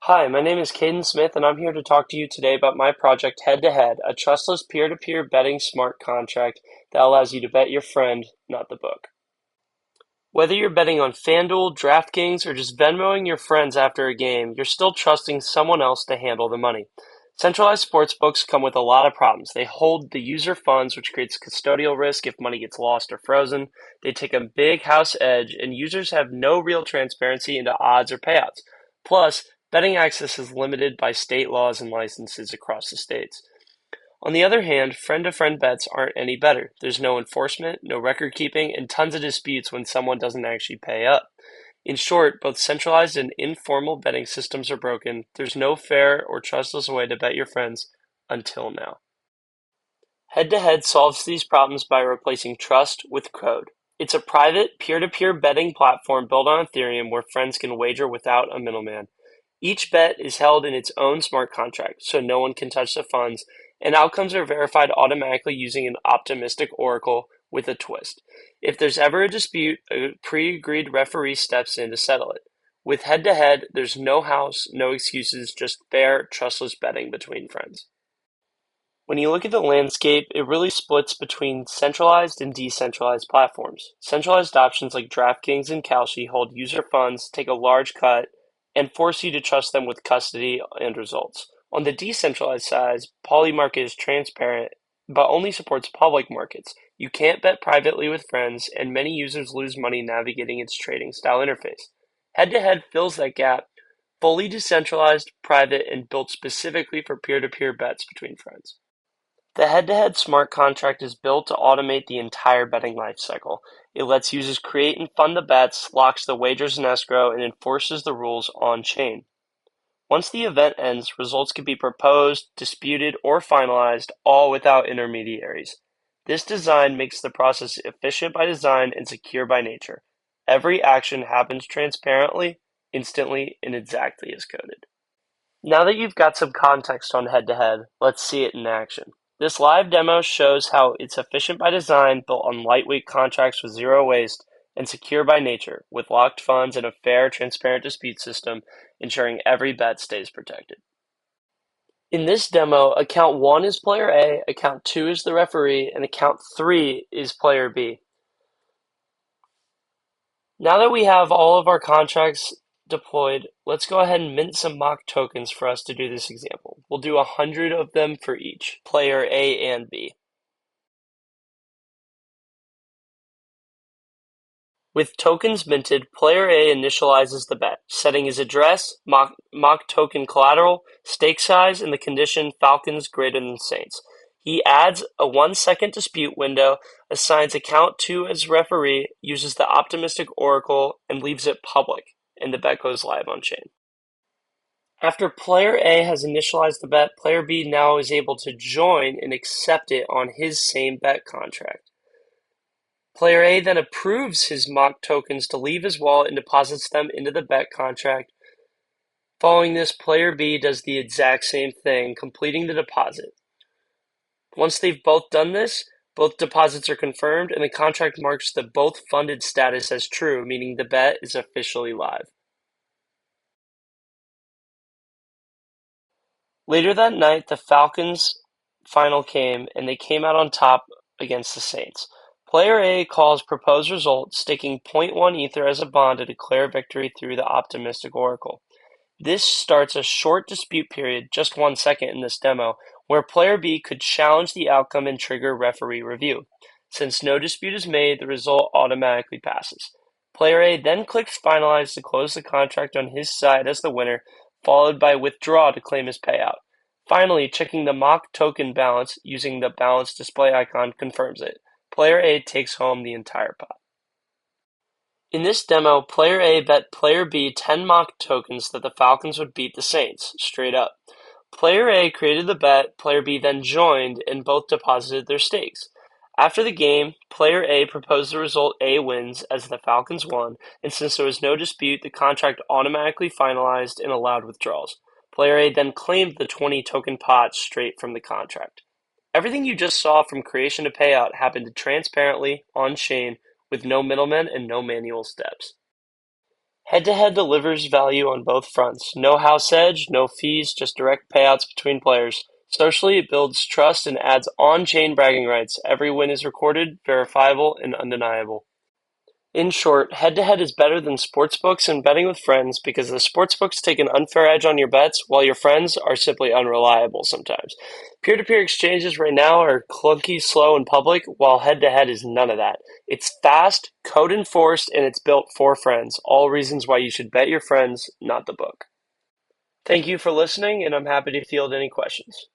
Hi, my name is Caden Smith, and I'm here to talk to you today about my project Head2Head, a trustless peer-to-peer betting smart contract that allows you to bet your friend, not the book. Whether you're betting on FanDuel, DraftKings, or just Venmoing your friends after a game, you're still trusting someone else to handle the money. Centralized sportsbooks come with a lot of problems. They hold the user funds, which creates custodial risk if money gets lost or frozen. They take a big house edge, and users have no real transparency into odds or payouts. Plus, betting access is limited by state laws and licenses across the states. On the other hand, friend-to-friend bets aren't any better. There's no enforcement, no record keeping, and tons of disputes when someone doesn't actually pay up. In short, both centralized and informal betting systems are broken. There's no fair or trustless way to bet your friends until now. Head2Head solves these problems by replacing trust with code. It's a private, peer-to-peer betting platform built on Ethereum where friends can wager without a middleman. Each bet is held in its own smart contract, so no one can touch the funds, and outcomes are verified automatically using an optimistic oracle with a twist. If there's ever a dispute, a pre-agreed referee steps in to settle it. With Head2Head, there's no house, no excuses, just fair, trustless betting between friends. When you look at the landscape, it really splits between centralized and decentralized platforms. Centralized options like DraftKings and Kalshi hold user funds, take a large cut, and force you to trust them with custody and results. On the decentralized side, Polymarket is transparent, but only supports public markets. You can't bet privately with friends, and many users lose money navigating its trading style interface. Head2Head fills that gap, fully decentralized, private, and built specifically for peer-to-peer bets between friends. The Head2Head smart contract is built to automate the entire betting lifecycle. It lets users create and fund the bets, locks the wagers in escrow, and enforces the rules on-chain. Once the event ends, results can be proposed, disputed, or finalized, all without intermediaries. This design makes the process efficient by design and secure by nature. Every action happens transparently, instantly, and exactly as coded. Now that you've got some context on Head2Head, let's see it in action. This live demo shows how it's efficient by design, built on lightweight contracts with zero waste, and secure by nature, with locked funds and a fair, transparent dispute system, ensuring every bet stays protected. In this demo, account 1 is player A, account 2 is the referee, and account 3 is player B. Now that we have all of our contracts deployed, let's go ahead and mint some mock tokens for us to do this example. We'll do 100 of them for each, player A and B. With tokens minted, player A initializes the bet, setting his address, mock token collateral, stake size, and the condition Falcons greater than Saints. He adds a 1-second dispute window, assigns account 2 as referee, uses the optimistic oracle, and leaves it public, and the bet goes live on chain. After player A has initialized the bet, player B now is able to join and accept it on his same bet contract. Player A then approves his mock tokens to leave his wallet and deposits them into the bet contract. Following this, player B does the exact same thing, completing the deposit. Once they've both done this, both deposits are confirmed, and the contract marks the both funded status as true, meaning the bet is officially live. Later that night, the Falcons' final came, and they came out on top against the Saints. Player A calls proposed result, staking .1 Ether as a bond to declare victory through the optimistic oracle. This starts a short dispute period, just 1 second in this demo, where player B could challenge the outcome and trigger referee review. Since no dispute is made, the result automatically passes. Player A then clicks finalize to close the contract on his side as the winner, followed by withdraw to claim his payout. Finally, checking the mock token balance using the balance display icon confirms it. Player A takes home the entire pot. In this demo, player A bet player B 10 mock tokens that the Falcons would beat the Saints, straight up. Player A created the bet, player B then joined, and both deposited their stakes. After the game, player A proposed the result A wins as the Falcons won, and since there was no dispute, the contract automatically finalized and allowed withdrawals. Player A then claimed the 20 token pot straight from the contract. Everything you just saw from creation to payout happened transparently, on-chain, with no middlemen and no manual steps. Head-to-head delivers value on both fronts. No house edge, no fees, just direct payouts between players. Socially, it builds trust and adds on-chain bragging rights. Every win is recorded, verifiable, and undeniable. In short, head-to-head is better than sportsbooks and betting with friends because the sportsbooks take an unfair edge on your bets, while your friends are simply unreliable sometimes. Peer-to-peer exchanges right now are clunky, slow, and public, while head-to-head is none of that. It's fast, code-enforced, and it's built for friends. All reasons why you should bet your friends, not the book. Thank you for listening, and I'm happy to field any questions.